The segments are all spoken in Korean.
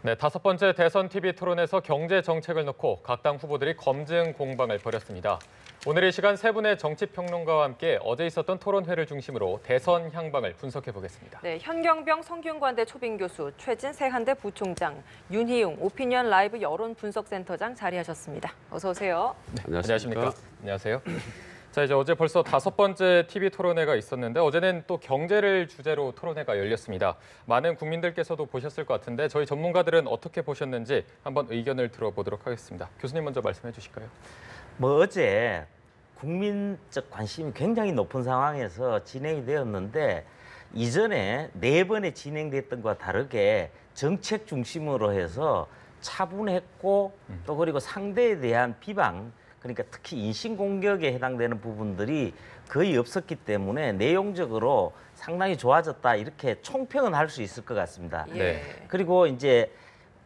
네, 다섯 번째 대선 TV 토론에서 경제 정책을 놓고 각 당 후보들이 검증 공방을 벌였습니다. 오늘 이 시간 세 분의 정치평론가와 함께 어제 있었던 토론회를 중심으로 대선 향방을 분석해 보겠습니다. 네, 현경병 성균관대 초빙교수, 최진 세한대 부총장, 윤희용 오피니언 라이브 여론분석센터장 자리하셨습니다. 어서 오세요. 네, 안녕하십니까? 안녕하세요. 자, 이제 어제 벌써 다섯 번째 TV 토론회가 있었는데 어제는 또 경제를 주제로 토론회가 열렸습니다. 많은 국민들께서도 보셨을 것 같은데 저희 전문가들은 어떻게 보셨는지 한번 의견을 들어보도록 하겠습니다. 교수님 먼저 말씀해 주실까요? 어제 국민적 관심이 굉장히 높은 상황에서 진행이 되었는데 이전에 네 번에 진행됐던 것과 다르게 정책 중심으로 해서 차분했고 또 그리고 상대에 대한 비방, 그러니까 특히 인신공격에 해당되는 부분들이 거의 없었기 때문에 내용적으로 상당히 좋아졌다 이렇게 총평은 할 수 있을 것 같습니다. 예. 그리고 이제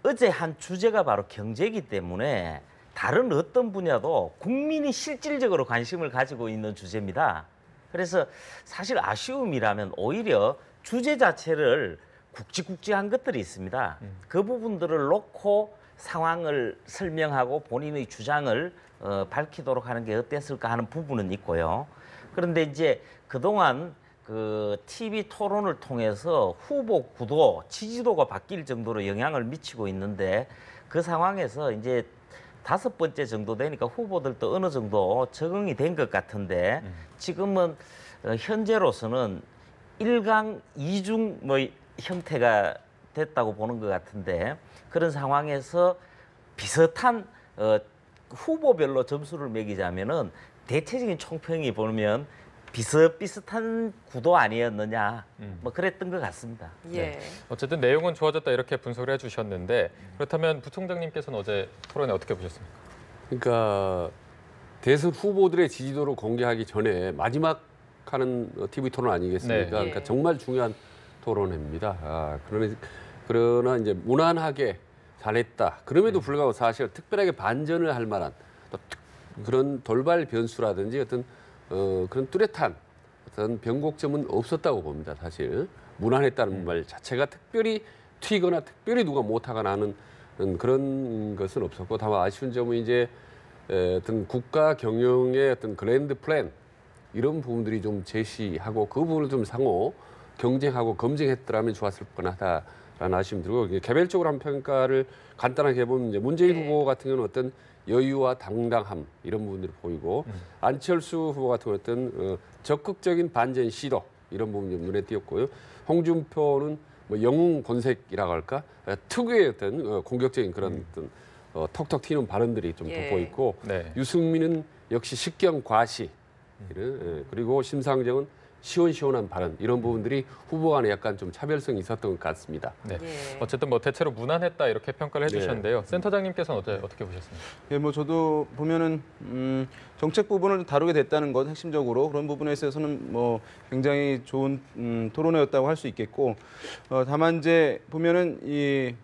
어제 한 주제가 바로 경제이기 때문에 다른 어떤 분야도 국민이 실질적으로 관심을 가지고 있는 주제입니다. 그래서 사실 아쉬움이라면 오히려 주제 자체를 굵직굵직한 것들이 있습니다. 그 부분들을 놓고 상황을 설명하고 본인의 주장을 밝히도록 하는 게 어땠을까 하는 부분은 있고요. 그런데 이제 그동안 그 TV 토론을 통해서 후보 구도, 지지도가 바뀔 정도로 영향을 미치고 있는데 그 상황에서 이제 다섯 번째 정도 되니까 후보들도 어느 정도 적응이 된 것 같은데 지금은 현재로서는 1강 2중 뭐 형태가 됐다고 보는 것 같은데 그런 상황에서 비슷한 후보별로 점수를 매기자면은 대체적인 총평이 보면 비슷비슷한 구도 아니었느냐 뭐 그랬던 것 같습니다. 예. 네. 어쨌든 내용은 좋아졌다 이렇게 분석을 해주셨는데 그렇다면 부총장님께서는 어제 토론회 어떻게 보셨습니까? 그러니까 대선 후보들의 지지도를 공개하기 전에 마지막 하는 TV 토론 아니겠습니까? 네. 그러니까 정말 중요한 토론회입니다. 그러나 이제 무난하게 잘했다. 그럼에도 불구하고 사실 특별하게 반전을 할 만한 또 그런 돌발 변수라든지 어떤 그런 뚜렷한 어떤 변곡점은 없었다고 봅니다. 사실 무난했다는 말 자체가 특별히 튀거나 특별히 누가 못하거나 하는 그런 것은 없었고 다만 아쉬운 점은 이제 어떤 국가 경영의 어떤 그랜드 플랜 이런 부분들이 좀 제시하고 그 부분을 좀 상호 경쟁하고 검증했더라면 좋았을 뻔하다라는 아쉬움이 들고 개별적으로 한 평가를 간단하게 해보면 이제 문재인 후보 같은 경우는 어떤 여유와 당당함 이런 부분들이 보이고 안철수 후보 같은 경우는 어떤 적극적인 반전 시도 이런 부분이 눈에 띄었고요. 홍준표는 뭐 영웅 본색이라고 할까 특유의 어떤 공격적인 그런 어떤 톡톡 튀는 발언들이 좀 돋보이고 네. 유승민은 역시 식경 과시 그리고 심상정은 시원시원한 발언 이런 부분들이 후보 간에 약간 좀 차별성이 있었던 것 같습니다. 네. 예. 어쨌든 뭐 대체로 무난했다 이렇게 평가를 해주셨는데요. 센터장님께서는 어떻게 보셨습니까? 예, 뭐 저도 보면은 정책 부분을 다루게 됐다는 것 핵심적으로 그런 부분에 있어서는 뭐 굉장히 좋은 토론회였다고 할 수 있겠고 다만 이제 보면은 이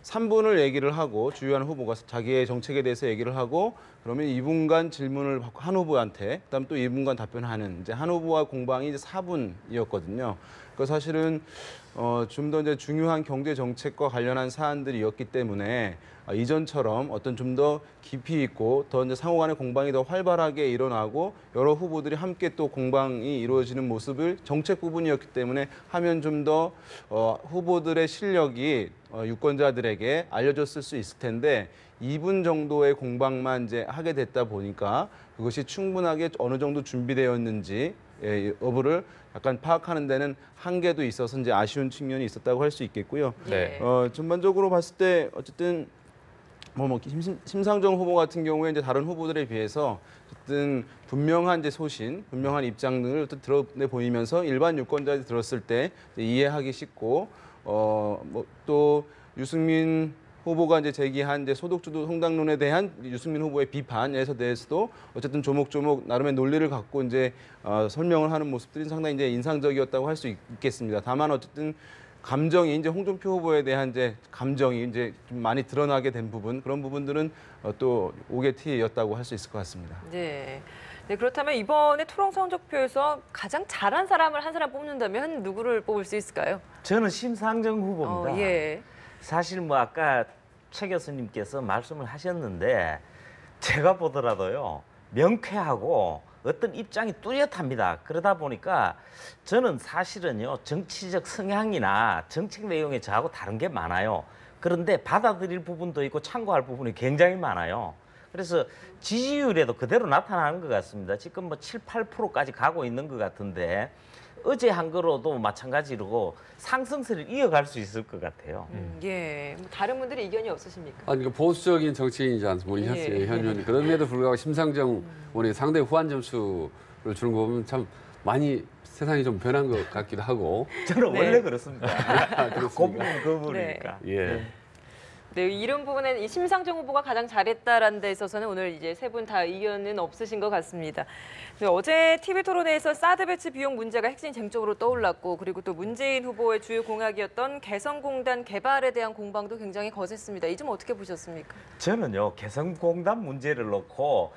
3분을 얘기를 하고 주요한 후보가 자기의 정책에 대해서 얘기를 하고 그러면 2분간 질문을 받고 한 후보한테 그다음 또 2분간 답변하는 이제 한 후보와 공방이 이제 4분이었거든요. 그 사실은 좀 더 이제 중요한 경제 정책과 관련한 사안들이었기 때문에 이전처럼 어떤 좀 더 깊이 있고 더 이제 상호간의 공방이 더 활발하게 일어나고 여러 후보들이 함께 또 공방이 이루어지는 모습을 정책 부분이었기 때문에 하면 좀 더 후보들의 실력이 유권자들에게 알려졌을 수 있을 텐데 2분 정도의 공방만 이제 하게 됐다 보니까 그것이 충분하게 어느 정도 준비되었는지 여부를 약간 파악하는 데는 한계도 있어서 이제 아쉬운 측면이 있었다고 할 수 있겠고요. 네. 전반적으로 봤을 때 어쨌든 심상정 후보 같은 경우에 이제 다른 후보들에 비해서 어쨌든 분명한 이제 소신, 분명한 입장들을 드러내 보이면서 일반 유권자들이 들었을 때 이해하기 쉽고 또 유승민 후보가 이제 제기한 이제 소득주도 성장론에 대한 유승민 후보의 비판에 대해서도 어쨌든 조목조목 나름의 논리를 갖고 이제 설명을 하는 모습들이 상당히 이제 인상적이었다고 할 수 있겠습니다. 다만 어쨌든 감정이 이제 홍준표 후보에 대한 이제 감정이 이제 좀 많이 드러나게 된 부분 그런 부분들은 또 오개티였다고 할 수 있을 것 같습니다. 네. 네, 그렇다면 이번에 토론 성적표에서 가장 잘한 사람을 한 사람 뽑는다면 누구를 뽑을 수 있을까요? 저는 심상정 후보입니다. 예. 사실 뭐 아까 최 교수님께서 말씀을 하셨는데 제가 보더라도요 명쾌하고 어떤 입장이 뚜렷합니다. 그러다 보니까 저는 사실은요 정치적 성향이나 정책 내용에 저하고 다른 게 많아요. 그런데 받아들일 부분도 있고 참고할 부분이 굉장히 많아요. 그래서 지지율에도 그대로 나타나는 것 같습니다. 지금 뭐 7, 8%까지 가고 있는 것 같은데 어제 한 거로도 마찬가지로 상승세를 이어갈 수 있을 것 같아요. 예. 뭐 다른 분들이 이견이 없으십니까? 아니, 그 보수적인 정치인이지 않습니까? 우리 예. 현 의원이. 그럼에도 불구하고 심상정 의원이 상당히 후한 점수를 주는 거 보면 참 많이 세상이 좀 변한 것 같기도 하고. 저는 네. 원래 그렇습니다. 그렇습니까? 그 부분 그 부분이니까. 예. 네, 이런 부분에는 이 심상정 후보가 가장 잘했다라는 데 있어서는 오늘 이제 세 분 다 의견은 없으신 것 같습니다. 네, 어제 TV 토론회에서 사드 배치 비용 문제가 핵심 쟁점으로 떠올랐고 그리고 또 문재인 후보의 주요 공약이었던 개성공단 개발에 대한 공방도 굉장히 거셌습니다. 이 점 어떻게 보셨습니까? 저는요 개성공단 문제를 놓고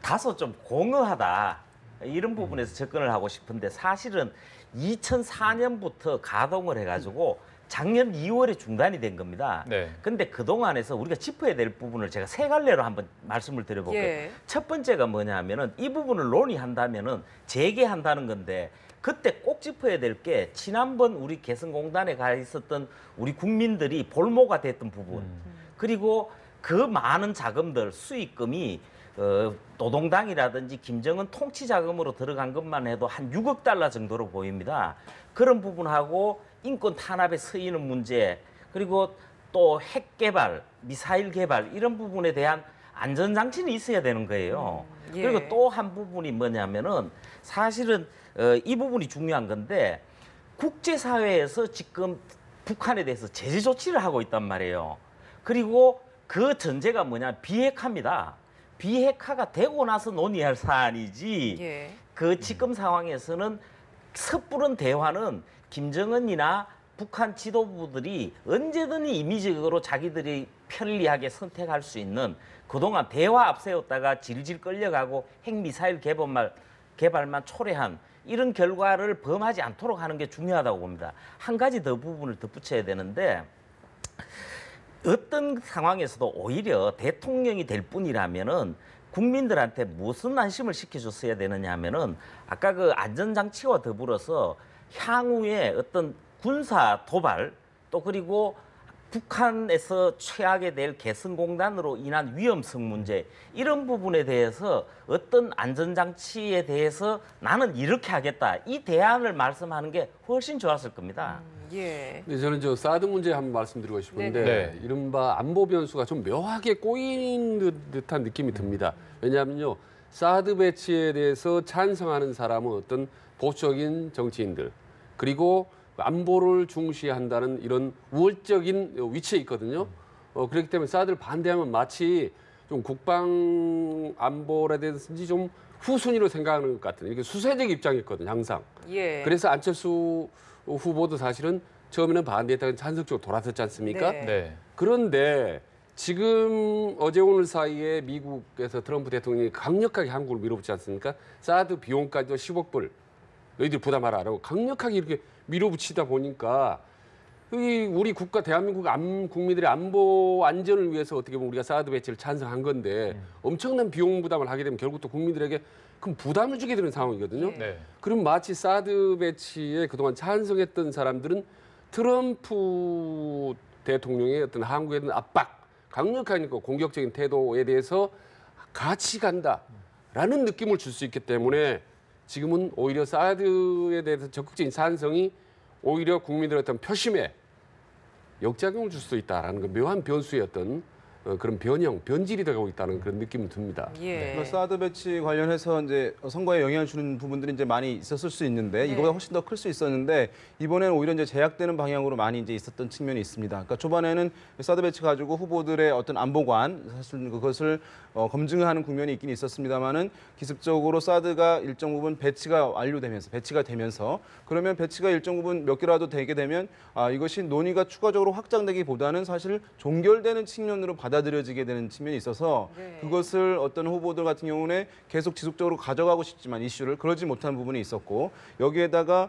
다소 좀 공허하다 이런 부분에서 접근을 하고 싶은데 사실은 2004년부터 가동을 해가지고 작년 2월에 중단이 된 겁니다. 네. 근데 그동안에서 우리가 짚어야 될 부분을 제가 세 갈래로 한번 말씀을 드려볼게요. 예. 첫 번째가 뭐냐면은 이 부분을 논의한다면은 재개한다는 건데 그때 꼭 짚어야 될 게 지난번 우리 개성공단에 가 있었던 우리 국민들이 볼모가 됐던 부분 그리고 그 많은 자금들 수익금이 노동당이라든지 김정은 통치 자금으로 들어간 것만 해도 한 6억 달러 정도로 보입니다. 그런 부분하고 인권 탄압에 쓰이는 문제 그리고 또 핵 개발, 미사일 개발 이런 부분에 대한 안전장치는 있어야 되는 거예요. 예. 그리고 또 한 부분이 뭐냐면은 사실은 이 부분이 중요한 건데 국제사회에서 지금 북한에 대해서 제재 조치를 하고 있단 말이에요. 그리고 그 전제가 뭐냐 비핵화입니다. 비핵화가 되고 나서 논의할 사안이지 예. 그 지금 상황에서는 섣부른 대화는 김정은이나 북한 지도부들이 언제든지 임의적으로 자기들이 편리하게 선택할 수 있는 그동안 대화 앞세웠다가 질질 끌려가고 핵미사일 개발만 초래한 이런 결과를 범하지 않도록 하는 게 중요하다고 봅니다. 한 가지 더 부분을 덧붙여야 되는데 어떤 상황에서도 오히려 대통령이 될 뿐이라면은 국민들한테 무슨 안심을 시켜줬어야 되느냐 하면은 아까 그 안전장치와 더불어서 향후에 어떤 군사 도발 또 그리고 북한에서 취하게 될 개성공단으로 인한 위험성 문제 이런 부분에 대해서 어떤 안전장치에 대해서 나는 이렇게 하겠다 이 대안을 말씀하는 게 훨씬 좋았을 겁니다. 예. 근데 저는 저 사드 문제 한번 말씀드리고 싶은데 네. 이른바 안보 변수가 좀 묘하게 꼬인 듯한 느낌이 듭니다. 왜냐하면요. 사드 배치에 대해서 찬성하는 사람은 어떤 보수적인 정치인들 그리고 안보를 중시한다는 이런 우월적인 위치에 있거든요. 그렇기 때문에 사드를 반대하면 마치 좀 국방 안보라든지 좀 후순위로 생각하는 것 같은 이렇게 수세적 입장이었거든요. 항상. 예. 그래서 안철수 후보도 사실은 처음에는 반대했다가 찬성적으로 돌아섰지 않습니까? 네. 네. 그런데 지금 어제 오늘 사이에 미국에서 트럼프 대통령이 강력하게 한국을 밀어붙지 않습니까? 사드 비용까지도 10억 불 너희들 부담하라라고 강력하게 이렇게 밀어붙이다 보니까 우리 국가 대한민국 국민들의 안보 안전을 위해서 어떻게 보면 우리가 사드 배치를 찬성한 건데 엄청난 비용 부담을 하게 되면 결국 또 국민들에게 큰 부담을 주게 되는 상황이거든요. 네. 네. 그럼 마치 사드 배치에 그동안 찬성했던 사람들은 트럼프 대통령의 어떤 한국에 대한 압박, 강력한 공격적인 태도에 대해서 같이 간다라는 느낌을 줄 수 있기 때문에 지금은 오히려 사드에 대해서 적극적인 찬성이 오히려 국민들의 어떤 표심에 역작용을 줄 수도 있다라는 그 묘한 변수의 어떤 그런 변질이 되고 있다는 그런 느낌이 듭니다. 예. 사드 배치 관련해서 이제 선거에 영향을 주는 부분들이 이제 많이 있었을 수 있는데 네. 이거보다 훨씬 더 클 수 있었는데 이번에는 오히려 이제 제약되는 방향으로 많이 이제 있었던 측면이 있습니다. 그러니까 초반에는 사드 배치 가지고 후보들의 어떤 안보관 사실 그것을 검증하는 국면이 있긴 있었습니다만은 기습적으로 사드가 일정 부분 배치가 되면서 그러면 배치가 일정 부분 몇 개라도 되게 되면 이것이 논의가 추가적으로 확장되기보다는 사실 종결되는 측면으로 받아들여지게 되는 측면이 있어서 네. 그것을 어떤 후보들 같은 경우는 계속 지속적으로 가져가고 싶지만 이슈를 그러지 못한 부분이 있었고 여기에다가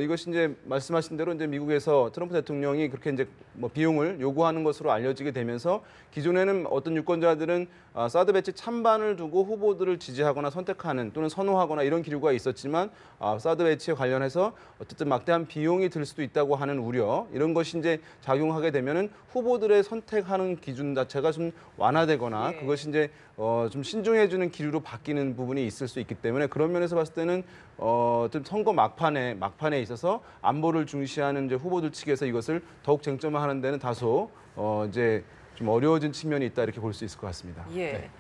이것이 이제 말씀하신 대로 이제 미국에서 트럼프 대통령이 그렇게 이제 뭐 비용을 요구하는 것으로 알려지게 되면서 기존에는 어떤 유권자들은 사드 배치 찬반을 두고 후보들을 지지하거나 선택하는 또는 선호하거나 이런 기류가 있었지만 사드 배치에 관련해서 어쨌든 막대한 비용이 들 수도 있다고 하는 우려 이런 것이 이제 작용하게 되면은 후보들의 선택하는 기준 자체가 좀 완화되거나 예. 그것이 이제 좀 신중해지는 기류로 바뀌는 부분이 있을 수 있기 때문에 그런 면에서 봤을 때는 좀 선거 막판에 있어서 안보를 중시하는 이제 후보들 측에서 이것을 더욱 쟁점화하는 데는 다소 이제 좀 어려워진 측면이 있다 이렇게 볼 수 있을 것 같습니다. 예.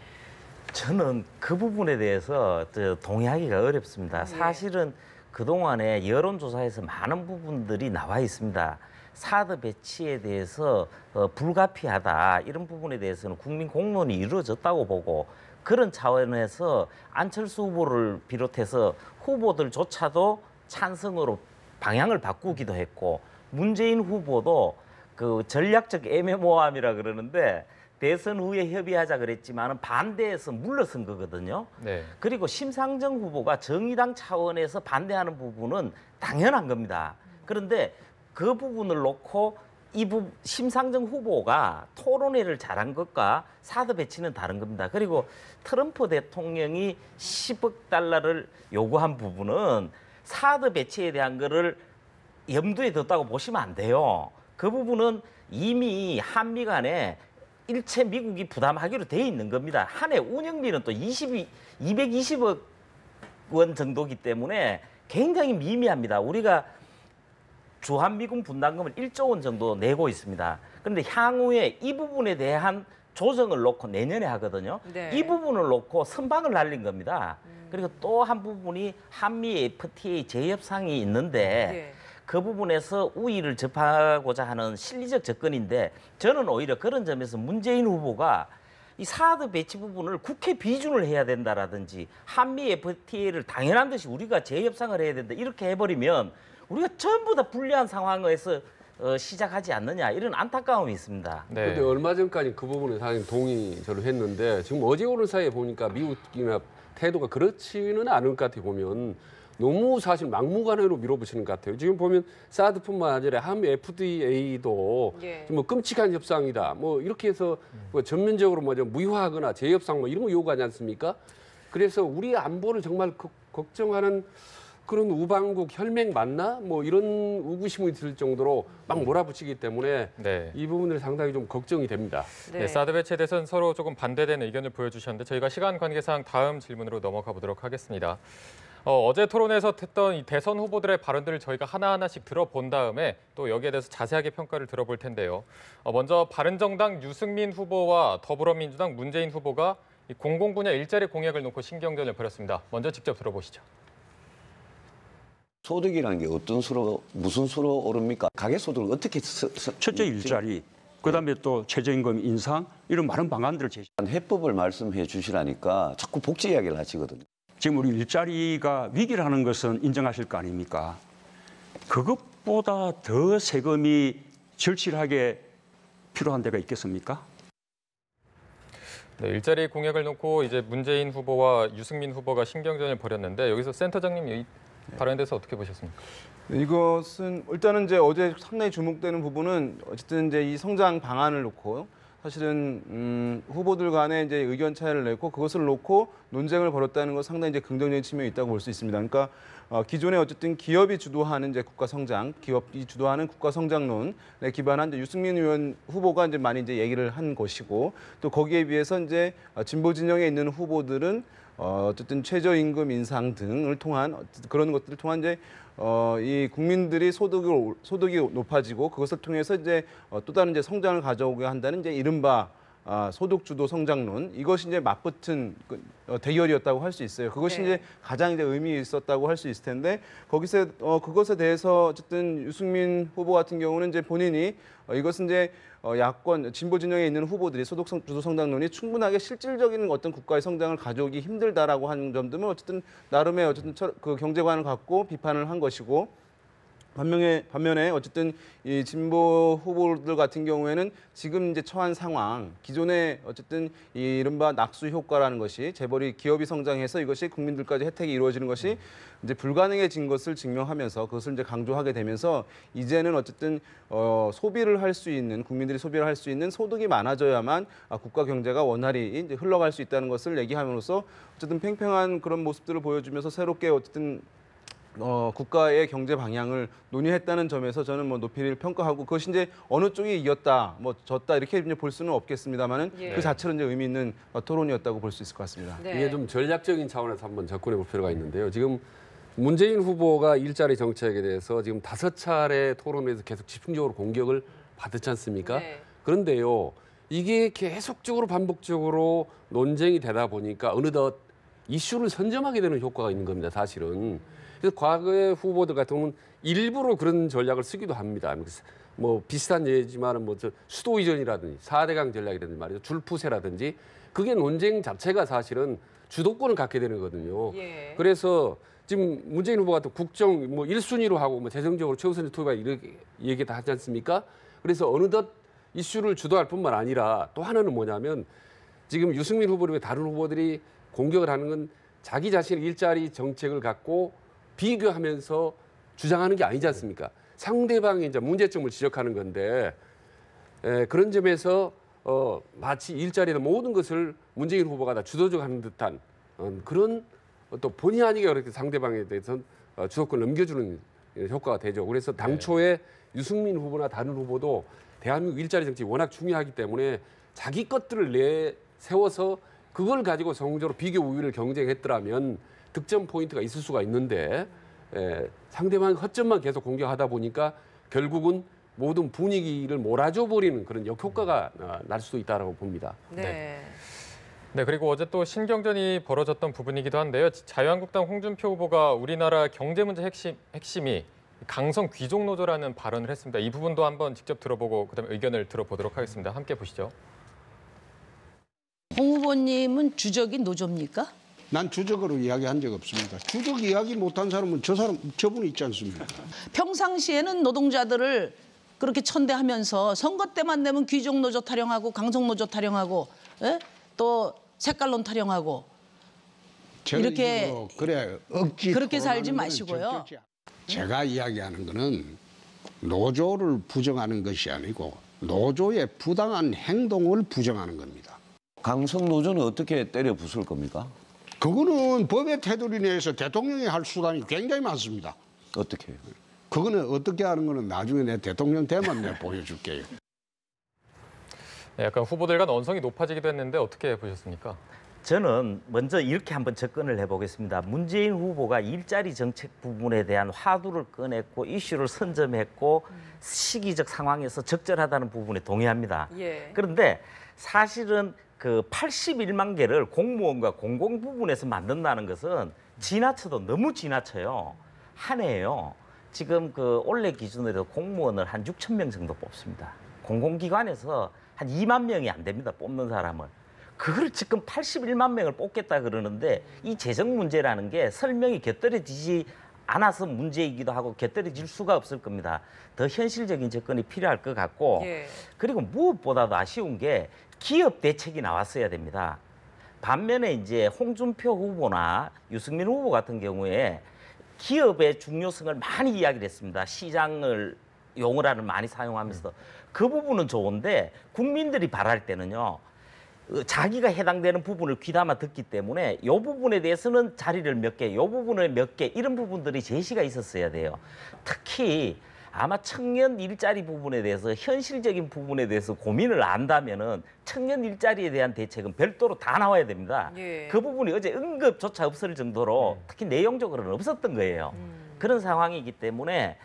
저는 그 부분에 대해서 동의하기가 어렵습니다. 사실은 그동안에 여론조사에서 많은 부분들이 나와 있습니다. 사드 배치에 대해서 불가피하다 이런 부분에 대해서는 국민 공론이 이루어졌다고 보고 그런 차원에서 안철수 후보를 비롯해서 후보들조차도 찬성으로 방향을 바꾸기도 했고 문재인 후보도 그 전략적 애매모호함이라 그러는데 대선 후에 협의하자 그랬지만 반대해서 물러선 거거든요. 네. 그리고 심상정 후보가 정의당 차원에서 반대하는 부분은 당연한 겁니다. 그런데 그 부분을 놓고 심상정 후보가 토론회를 잘한 것과 사드 배치는 다른 겁니다. 그리고 트럼프 대통령이 10억 달러를 요구한 부분은 사드 배치에 대한 거를 염두에 뒀다고 보시면 안 돼요. 그 부분은 이미 한미 간에 일체 미국이 부담하기로 돼 있는 겁니다. 한 해 운영비는 또 220억 원 정도이기 때문에 굉장히 미미합니다. 우리가 주한미군 분담금을 1조 원 정도 내고 있습니다. 그런데 향후에 이 부분에 대한 조정을 놓고 내년에 하거든요. 네. 이 부분을 놓고 선방을 날린 겁니다. 그리고 또 한 부분이 한미 FTA 재협상이 있는데 예. 그 부분에서 우위를 접하고자 하는 실리적 접근인데 저는 오히려 그런 점에서 문재인 후보가 이 사드 배치 부분을 국회 비준을 해야 된다라든지 한미 FTA를 당연한 듯이 우리가 재협상을 해야 된다 이렇게 해버리면 우리가 전부 다 불리한 상황에서 시작하지 않느냐 이런 안타까움이 있습니다. 네. 그런데 얼마 전까지 그 부분에 상당히 동의 저를 했는데 지금 어제 오늘 사이에 보니까 미국이나 태도가 그렇지는 않을 것 같아요. 보면 너무 사실 막무가내로 밀어붙이는 것 같아요. 지금 보면 사드뿐만 아니라 한미 FTA도 예. 뭐 끔찍한 협상이다. 뭐 이렇게 해서 뭐 전면적으로 뭐 좀 무효하거나 재협상 뭐 이런 거 요구하지 않습니까? 그래서 우리 안보를 정말 걱정하는 그런 우방국 혈맹 맞나? 뭐 이런 의구심이 들 정도로 막 몰아붙이기 때문에 네. 이 부분들이 상당히 좀 걱정이 됩니다. 네, 사드 배치에 대해서는 서로 조금 반대되는 의견을 보여주셨는데 저희가 시간 관계상 다음 질문으로 넘어가 보도록 하겠습니다. 어제 토론에서 했던 이 대선 후보들의 발언들을 저희가 하나하나씩 들어본 다음에 또 여기에 대해서 자세하게 평가를 들어볼 텐데요. 먼저 바른정당 유승민 후보와 더불어민주당 문재인 후보가 이 공공분야 일자리 공약을 놓고 신경전을 벌였습니다. 먼저 직접 들어보시죠. 소득이라는 게 어떤 수로 무슨 수로 오릅니까? 가계 소득을 어떻게 첫째 일자리, 그다음에 또 최저임금 인상 이런 많은 방안들을 제시. 해법을 말씀해 주시라니까 자꾸 복지 이야기를 하시거든요. 지금 우리 일자리가 위기라는 것은 인정하실 거 아닙니까? 그것보다 더 세금이 절실하게 필요한 데가 있겠습니까? 네, 일자리 공약을 놓고 이제 문재인 후보와 유승민 후보가 신경전을 벌였는데 여기서 센터장님 이 발언에 대해서 어떻게 보셨습니까? 이것은 일단은 이제 어제 상당히 주목되는 부분은 어쨌든 이제 이 성장 방안을 놓고 사실은 후보들 간에 이제 의견 차이를 냈고 그것을 놓고 논쟁을 벌였다는 건 상당히 이제 긍정적인 측면이 있다고 볼 수 있습니다. 그러니까 기존에 어쨌든 기업이 주도하는 이제 국가 성장, 기업이 주도하는 국가 성장론에 기반한 이제 유승민 의원 후보가 이제 많이 이제 얘기를 한 것이고 또 거기에 비해서 이제 진보 진영에 있는 후보들은 어쨌든 최저임금 인상 등을 통한 그런 것들을 통한 이제 이 국민들이 소득이 높아지고 그것을 통해서 이제 또 다른 이제 성장을 가져오게 한다는 이제 이른바 소득 주도 성장론 이것이 이제 맞붙은 대결이었다고 할 수 있어요. 그것이 네. 이제 가장 이제 의미 있었다고 할 수 있을 텐데 거기서 그것에 대해서 어쨌든 유승민 후보 같은 경우는 이제 본인이 이것은 이제 야권 진보 진영에 있는 후보들이 소득 주도 성장론이 충분하게 실질적인 어떤 국가의 성장을 가져오기 힘들다라고 하는 점들은 어쨌든 나름의 어쨌든 그 경제관을 갖고 비판을 한 것이고 반면에 어쨌든 이 진보 후보들 같은 경우에는 지금 이제 처한 상황, 기존에 어쨌든 이 이른바 낙수 효과라는 것이 재벌이 기업이 성장해서 이것이 국민들까지 혜택이 이루어지는 것이 이제 불가능해진 것을 증명하면서 그것을 이제 강조하게 되면서 이제는 어쨌든 소비를 할 수 있는 국민들이 소비를 할 수 있는 소득이 많아져야만 국가 경제가 원활히 이제 흘러갈 수 있다는 것을 얘기함으로써 어쨌든 팽팽한 그런 모습들을 보여주면서 새롭게 어쨌든 국가의 경제 방향을 논의했다는 점에서 저는 뭐 높이 평가하고 그것이 이제 어느 쪽이 이겼다, 뭐 졌다 이렇게 이제 볼 수는 없겠습니다만은 예. 그 자체로 이제 의미 있는 토론이었다고 볼 수 있을 것 같습니다. 네. 이게 좀 전략적인 차원에서 한번 접근해 볼 필요가 있는데요. 지금 문재인 후보가 일자리 정책에 대해서 지금 5차례 토론에서 계속 집중적으로 공격을 받았지 않습니까? 네. 그런데요, 이게 계속적으로 반복적으로 논쟁이 되다 보니까 어느덧 이슈를 선점하게 되는 효과가 있는 겁니다, 사실은. 그래서 과거의 후보들 같은 경우는 일부러 그런 전략을 쓰기도 합니다. 뭐 비슷한 예지만은 뭐 수도 이전이라든지 4대강 전략이라든지 말이죠. 줄푸세라든지 그게 논쟁 자체가 사실은 주도권을 갖게 되는 거거든요. 예. 그래서 지금 문재인 후보 같은 국정 뭐 1순위로 하고 뭐 재정적으로 최우선의 투입 이렇게 얘기 다 하지 않습니까? 그래서 어느덧 이슈를 주도할 뿐만 아니라 또 하나는 뭐냐면 지금 유승민 후보를 왜 다른 후보들이 공격을 하는 건 자기 자신의 일자리 정책을 갖고 비교하면서 주장하는 게 아니지 않습니까? 상대방의 이제 문제점을 지적하는 건데 그런 점에서 마치 일자리나 모든 것을 문재인 후보가 다 주도적으로 하는 듯한 그런 또 본의 아니게 그렇게 상대방에 대해서 주도권을 넘겨주는 효과가 되죠. 그래서 당초에 유승민 후보나 다른 후보도 대한민국 일자리 정책이 워낙 중요하기 때문에 자기 것들을 내세워서 그걸 가지고 성적으로 비교 우위를 경쟁했더라면 득점 포인트가 있을 수가 있는데 상대방 허점만 계속 공격하다 보니까 결국은 모든 분위기를 몰아줘 버리는 그런 역효과가 날 수도 있다고 봅니다. 네. 네, 그리고 어제 또 신경전이 벌어졌던 부분이기도 한데요. 자유한국당 홍준표 후보가 우리나라 경제 문제 핵심이 강성 귀족 노조라는 발언을 했습니다. 이 부분도 한번 직접 들어보고 그다음에 의견을 들어보도록 하겠습니다. 함께 보시죠. 홍 후보님은 주적이 노조입니까? 난 주적으로 이야기한 적 없습니다. 주적 이야기 못한 사람은 저분이 있지 않습니까? 평상시에는 노동자들을 그렇게 천대하면서 선거 때만 되면 귀족 노조 타령하고 강성 노조 타령하고 또 색깔론 타령하고 이렇게 그래 억지 그렇게 살지 토론하는 거는 마시고요. 적절치 않- 제가 이야기하는 거는 노조를 부정하는 것이 아니고 노조의 부당한 행동을 부정하는 겁니다. 강성 노조는 어떻게 때려 부술 겁니까? 그거는 법의 테두리 내에서 대통령이 할 수단이 굉장히 많습니다. 어떻게 해요? 그거는 어떻게 하는 거는 나중에 내 대통령 되면 내가 보여줄게요. 네, 약간 후보들 간 언성이 높아지기도 했는데 어떻게 보셨습니까? 저는 먼저 이렇게 한번 접근을 해보겠습니다. 문재인 후보가 일자리 정책 부분에 대한 화두를 꺼냈고 이슈를 선점했고 시기적 상황에서 적절하다는 부분에 동의합니다. 예. 그런데 사실은 그 81만 개를 공무원과 공공 부분에서 만든다는 것은 지나쳐도 너무 지나쳐요. 한 해에요. 지금 그 올해 기준으로 공무원을 한 6천 명 정도 뽑습니다. 공공기관에서 한 2만 명이 안 됩니다. 뽑는 사람을. 그걸 지금 81만 명을 뽑겠다 그러는데 이 재정 문제라는 게 설명이 곁들여지지 않아서 문제이기도 하고 곁들여질 수가 없을 겁니다. 더 현실적인 접근이 필요할 것 같고 예. 그리고 무엇보다도 아쉬운 게 기업 대책이 나왔어야 됩니다. 반면에 이제 홍준표 후보나 유승민 후보 같은 경우에 기업의 중요성을 많이 이야기를 했습니다. 시장을 용어를 많이 사용하면서 그 부분은 좋은데 국민들이 바랄 때는요. 자기가 해당되는 부분을 귀담아 듣기 때문에 이 부분에 대해서는 자리를 몇 개, 이 부분을 몇 개 이런 부분들이 제시가 있었어야 돼요. 특히 아마 청년 일자리 부분에 대해서 현실적인 부분에 대해서 고민을 안다면은 청년 일자리에 대한 대책은 별도로 다 나와야 됩니다. 예. 그 부분이 어제 언급조차 없을 정도로 특히 내용적으로는 없었던 거예요. 그런 상황이기 때문에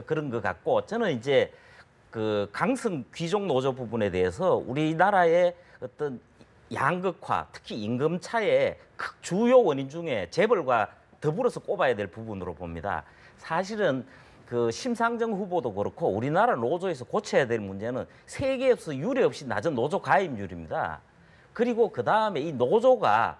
그런 것 같고 저는 이제 그 강성 귀족 노조 부분에 대해서 우리나라의 어떤 양극화, 특히 임금 차의 주요 원인 중에 재벌과 더불어서 꼽아야 될 부분으로 봅니다. 사실은 그 심상정 후보도 그렇고 우리나라 노조에서 고쳐야 될 문제는 세계에서 유례 없이 낮은 노조 가입률입니다. 그리고 그 다음에 이 노조가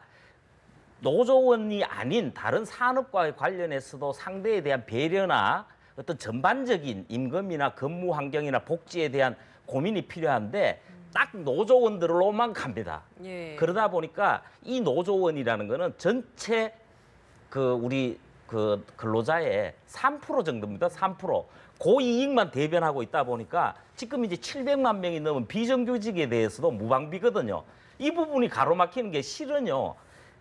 노조원이 아닌 다른 산업과 관련해서도 상대에 대한 배려나 어떤 전반적인 임금이나 근무 환경이나 복지에 대한 고민이 필요한데 딱 노조원들로만 갑니다. 예. 그러다 보니까 이 노조원이라는 거는 전체 우리 근로자의 3% 정도입니다. 3%. 고이익만 대변하고 있다 보니까 지금 이제 700만 명이 넘은 비정규직에 대해서도 무방비거든요. 이 부분이 가로막히는 게 실은요.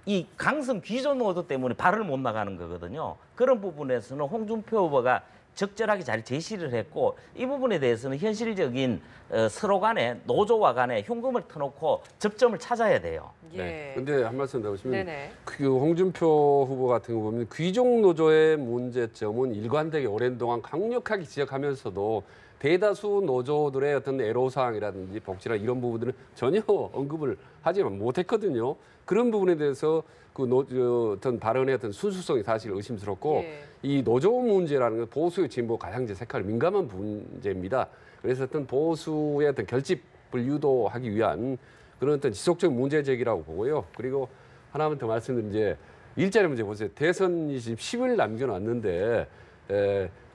이 강성 기존 노조 때문에 발을 못 나가는 거거든요. 그런 부분에서는 홍준표 후보가 적절하게 잘 제시를 했고 이 부분에 대해서는 현실적인 서로 간에 노조와 간에 흉금을 터놓고 접점을 찾아야 돼요. 예. 근데 한 말씀 더 보시면 네네. 그 홍준표 후보 같은 거 보면 귀족 노조의 문제점은 일관되게 오랜 동안 강력하게 지적하면서도 대다수 노조들의 어떤 애로사항이라든지 복지나 이런 부분들은 전혀 언급을 하지 못했거든요. 그런 부분에 대해서 어떤 발언의 어떤 순수성이 사실 의심스럽고 예. 이 노조 문제라는 건 보수의 진보 가장제 색깔이 민감한 문제입니다. 그래서 어떤 보수의 어떤 결집을 유도하기 위한 그런 어떤 지속적인 문제 제기라고 보고요. 그리고 하나만 더 말씀드리면 이제 일자리 문제 보세요. 대선이 지금 10일 남겨놨는데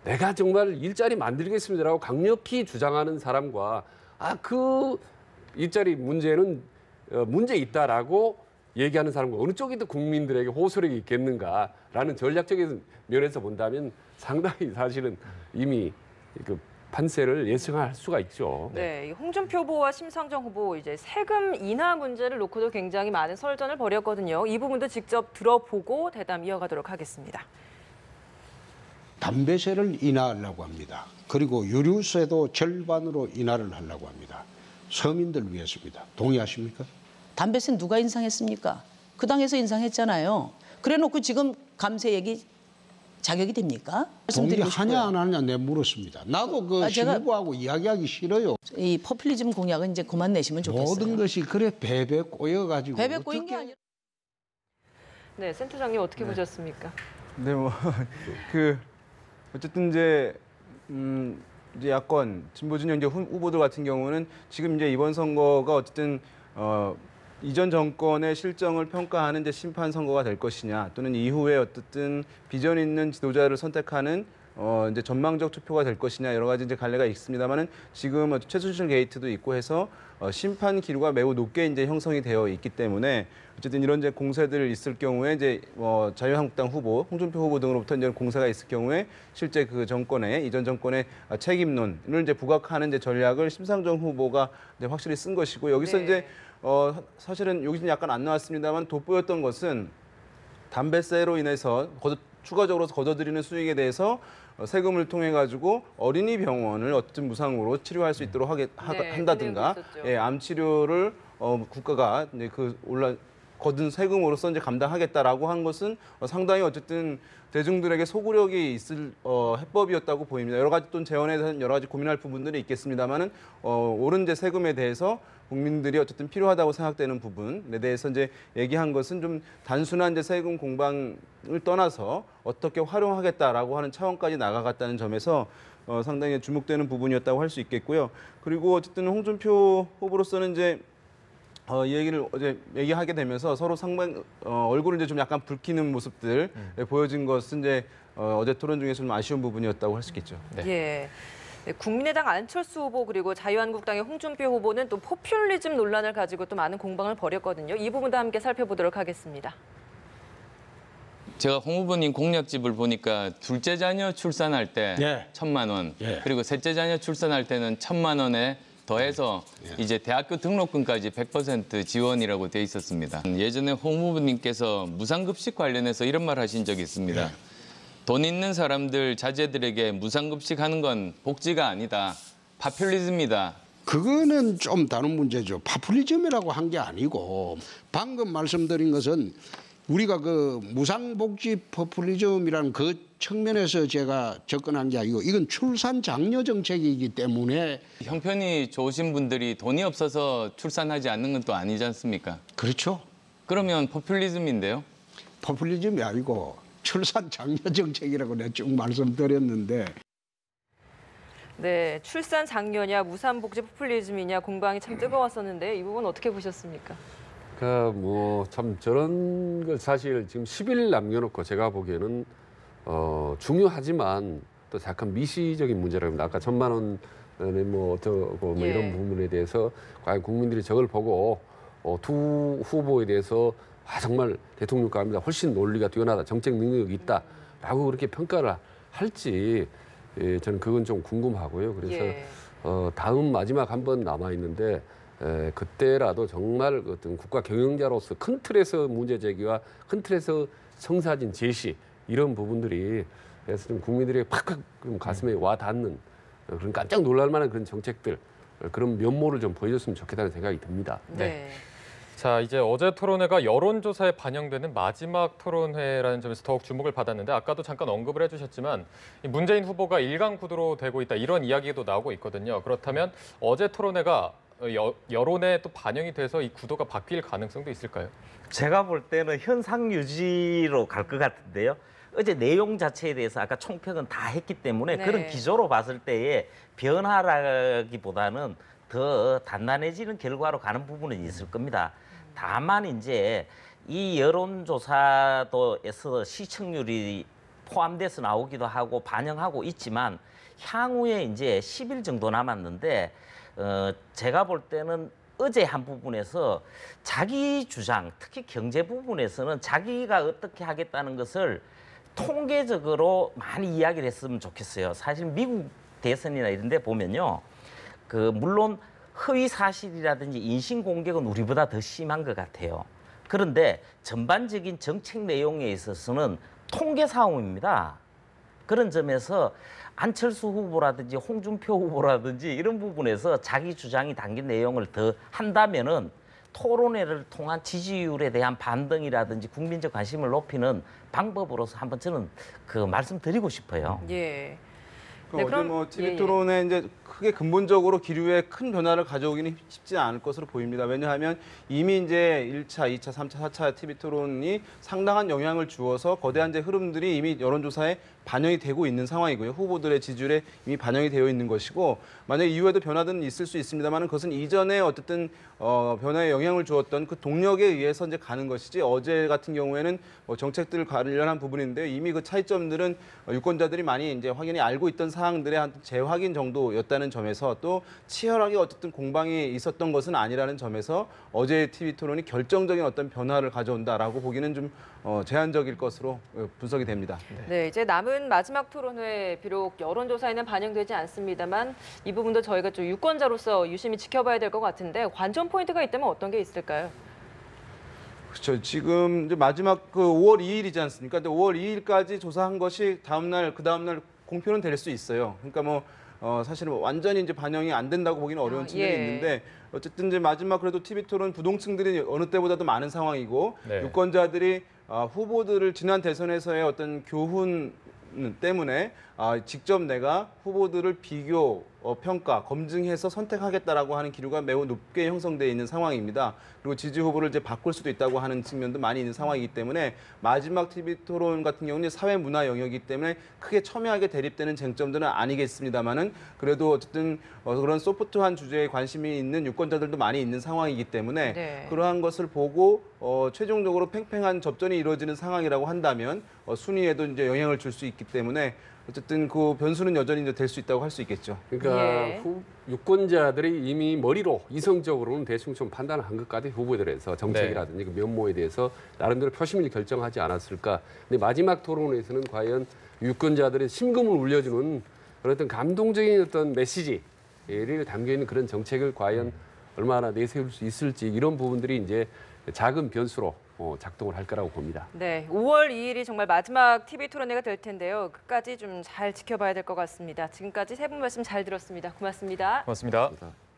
내가 정말 일자리 만들겠습니다라고 강력히 주장하는 사람과 그 일자리 문제는 문제 있다라고 얘기하는 사람과 어느 쪽이 더 국민들에게 호소력이 있겠는가라는 전략적인 면에서 본다면 상당히 사실은 이미 그 판세를 예상할 수가 있죠. 네, 이 홍준표 후보와 심상정 후보 이제 세금 인하 문제를 놓고도 굉장히 많은 설전을 벌였거든요. 이 부분도 직접 들어보고 대담 이어가도록 하겠습니다. 담배세를 인하하려고 합니다. 그리고 유류세도 절반으로 인하를 하려고 합니다. 서민들 위해서입니다. 동의하십니까? 담배세 누가 인상했습니까? 그 당에서 인상했잖아요. 그래놓고 지금 감세 얘기 자격이 됩니까? 말씀드리고 동의하냐 싶어요. 안 하냐 내가 물었습니다. 나도 제가 신부하고 이야기하기 싫어요. 이 포퓰리즘 공약은 이제 그만 내시면 좋겠어요. 모든 것이 그래 베베 꼬여가지고 베베 꼬인 게 아니라. 네, 센터장님 어떻게 보셨습니까? 네, 어쨌든 이제 야권 진보 진영 이제 후보들 같은 경우는 지금 이제 이번 선거가 어쨌든 이전 정권의 실정을 평가하는 이제 심판 선거가 될 것이냐 또는 이후에 어쨌든 비전 있는 지도자를 선택하는 이제 전망적 투표가 될 것이냐 여러 가지 이제 갈래가 있습니다만은 지금 최순실 게이트도 있고 해서 심판 기류가 매우 높게 이제 형성이 되어 있기 때문에 어쨌든 이런 이제 공세들 있을 경우에 이제 자유한국당 후보, 홍준표 후보 등으로부터 이제 공세가 있을 경우에 실제 그 정권의 이전 정권의 책임론을 이제 부각하는 이제 전략을 심상정 후보가 이제 확실히 쓴 것이고 여기서 네. 이제 사실은 여기는 약간 안 나왔습니다만 돋보였던 것은 담배세로 인해서 추가적으로 거둬들이는 수익에 대해서 세금을 통해 가지고 어린이 병원을 어쨌든 무상으로 치료할 수 있도록 한다든가, 네, 암 치료를 국가가 이제 거둔 세금으로서 이제 감당하겠다라고 한 것은 상당히 어쨌든 대중들에게 소구력이 있을 해법이었다고 보입니다. 여러 가지 또 재원에 대한 여러 가지 고민할 부분들이 있겠습니다만은 오른 이제 세금에 대해서 국민들이 어쨌든 필요하다고 생각되는 부분에 대해서 이제 얘기한 것은 좀 단순한 이제 세금 공방을 떠나서 어떻게 활용하겠다라고 하는 차원까지 나가갔다는 점에서 상당히 주목되는 부분이었다고 할 수 있겠고요. 그리고 어쨌든 홍준표 후보로서는 이제 이 얘기를 어제 얘기하게 되면서 서로 상당 얼굴을 이제 좀 약간 붉히는 모습들 보여진 것은 이제 어제 토론 중에서 좀 아쉬운 부분이었다고 할 수 있겠죠. 네. 예. 네, 국민의당 안철수 후보 그리고 자유한국당의 홍준표 후보는 또 포퓰리즘 논란을 가지고 또 많은 공방을 벌였거든요. 이 부분도 함께 살펴보도록 하겠습니다. 제가 홍 후보님 공약집을 보니까 둘째 자녀 출산할 때 예. 1,000만 원, 예. 그리고 셋째 자녀 출산할 때는 1,000만 원에 더해서 이제 대학교 등록금까지 100% 지원이라고 돼 있었습니다. 예전에 홍 후보님께서 무상급식 관련해서 이런 말 하신 적이 있습니다. 돈 있는 사람들, 자제들에게 무상급식 하는 건 복지가 아니다. 파퓰리즘이다. 그거는 좀 다른 문제죠. 파퓰리즘이라고 한 게 아니고 방금 말씀드린 것은 우리가 그 무상복지 포퓰리즘이라는 그 측면에서 제가 접근한 게 아니고 이건 출산 장려 정책이기 때문에 형편이 좋으신 분들이 돈이 없어서 출산하지 않는 건 또 아니지 않습니까? 그렇죠. 그러면 포퓰리즘인데요. 포퓰리즘이 아니고 출산 장려 정책이라고 내가 쭉 말씀드렸는데 네, 출산 장려냐 무상복지 포퓰리즘이냐 공방이 참 뜨거웠었는데 이 부분 어떻게 보셨습니까? 참 저런 걸 사실 지금 10일 남겨놓고 제가 보기에는 중요하지만 또 약간 미시적인 문제라고 합니다. 아까 1,000만 원에 뭐 어쩌고 뭐 예. 이런 부분에 대해서 과연 국민들이 저걸 보고 두 후보에 대해서 정말 대통령과 합니다. 훨씬 논리가 뛰어나다, 정책 능력이 있다라고 그렇게 평가를 할지 저는 그건 좀 궁금하고요. 그래서 예. 다음 마지막 한 번 남아 있는데 그때라도 정말 어떤 국가 경영자로서 큰 틀에서 문제 제기와 큰 틀에서 성사진 제시 이런 부분들이 그래서 좀 국민들에게 팍팍 가슴에 와 닿는 그런 깜짝 놀랄 만한 그런 정책들 그런 면모를 좀 보여줬으면 좋겠다는 생각이 듭니다. 네. 자, 이제 어제 토론회가 여론조사에 반영되는 마지막 토론회라는 점에서 더욱 주목을 받았는데 아까도 잠깐 언급을 해주셨지만 이 문재인 후보가 일강 구도로 되고 있다 이런 이야기도 나오고 있거든요. 그렇다면 어제 토론회가 여론에 또 반영이 돼서 이 구도가 바뀔 가능성도 있을까요? 제가 볼 때는 현상 유지로 갈 것 같은데요. 어제 내용 자체에 대해서 아까 총평은 다 했기 때문에 네. 그런 기조로 봤을 때에 변화라기보다는 더 단단해지는 결과로 가는 부분은 있을 겁니다. 다만 이제 이 여론조사도에서 시청률이 포함돼서 나오기도 하고 반영하고 있지만 향후에 이제 10일 정도 남았는데 제가 볼 때는 어제 한 부분에서 자기 주장, 특히 경제 부분에서는 자기가 어떻게 하겠다는 것을 통계적으로 많이 이야기를 했으면 좋겠어요. 사실 미국 대선이나 이런 데 보면요. 물론 허위 사실이라든지 인신 공격은 우리보다 더 심한 것 같아요. 그런데 전반적인 정책 내용에 있어서는 통계 싸움입니다. 그런 점에서 안철수 후보라든지 홍준표 후보라든지 이런 부분에서 자기 주장이 담긴 내용을 더 한다면은 토론회를 통한 지지율에 대한 반등이라든지 국민적 관심을 높이는 방법으로서 한번 저는 말씀드리고 싶어요. 예. 어제 그럼- 뭐 TV 예, 예. 토론에 이제 크게 근본적으로 기류에 큰 변화를 가져오기는 쉽지 않을 것으로 보입니다. 왜냐하면 이미 이제 1차, 2차, 3차, 4차 TV 토론이 상당한 영향을 주어서 거대한 이제 흐름들이 이미 여론조사에 반영이 되고 있는 상황이고요. 후보들의 지지율에 이미 반영이 되어 있는 것이고 만약 이후에도 변화는 있을 수 있습니다만 그것은 이전에 어쨌든 변화에 영향을 주었던 그 동력에 의해서 이제 가는 것이지 어제 같은 경우에는 정책들 관련한 부분인데요. 이미 그 차이점들은 유권자들이 많이 이제 확연히 알고 있던 사항들의 한 재확인 정도였다는 점에서 또 치열하게 어쨌든 공방이 있었던 것은 아니라는 점에서 어제 TV 토론이 결정적인 어떤 변화를 가져온다라고 보기는 좀 제한적일 것으로 분석이 됩니다. 네, 이제 남은 마지막 토론회 비록 여론조사에는 반영되지 않습니다만 이 부분도 저희가 좀 유권자로서 유심히 지켜봐야 될 것 같은데 관전 포인트가 있다면 어떤 게 있을까요? 그렇죠. 지금 이제 마지막 5월 2일이지 않습니까? 근데 5월 2일까지 조사한 것이 그 다음날 공표는 될 수 있어요. 그러니까 사실은 완전히 이제 반영이 안 된다고 보기는 어려운 측면이 예. 있는데 어쨌든 이제 마지막 그래도 TV 토론 부동층들이 어느 때보다도 많은 상황이고 네. 유권자들이 후보들을 지난 대선에서의 어떤 교훈 때문에 직접 내가 후보들을 비교, 평가, 검증해서 선택하겠다라고 하는 기류가 매우 높게 형성되어 있는 상황입니다. 그리고 지지 후보를 이제 바꿀 수도 있다고 하는 측면도 많이 있는 상황이기 때문에 마지막 TV 토론 같은 경우는 사회 문화 영역이기 때문에 크게 첨예하게 대립되는 쟁점들은 아니겠습니다만은 그래도 어쨌든 그런 소프트한 주제에 관심이 있는 유권자들도 많이 있는 상황이기 때문에 네. 그러한 것을 보고 최종적으로 팽팽한 접전이 이루어지는 상황이라고 한다면 순위에도 이제 영향을 줄 수 있기 때문에 어쨌든 그 변수는 여전히 이제 될 수 있다고 할 수 있겠죠. 그러니까 예. 유권자들이 이미 머리로 이성적으로는 대충 좀 판단을 한 것 같아요. 후보들에서 정책이라든지 그 면모에 대해서 나름대로 표심을 결정하지 않았을까. 근데 마지막 토론에서는 과연 유권자들의 심금을 울려주는 그런 어떤 감동적인 어떤 메시지를 담겨 있는 그런 정책을 과연 얼마나 내세울 수 있을지 이런 부분들이 이제 작은 변수로 작동을 할 거라고 봅니다. 네, 5월 2일이 정말 마지막 TV 토론회가 될 텐데요. 끝까지 좀 잘 지켜봐야 될 것 같습니다. 지금까지 세 분 말씀 잘 들었습니다. 고맙습니다. 고맙습니다. 감사합니다.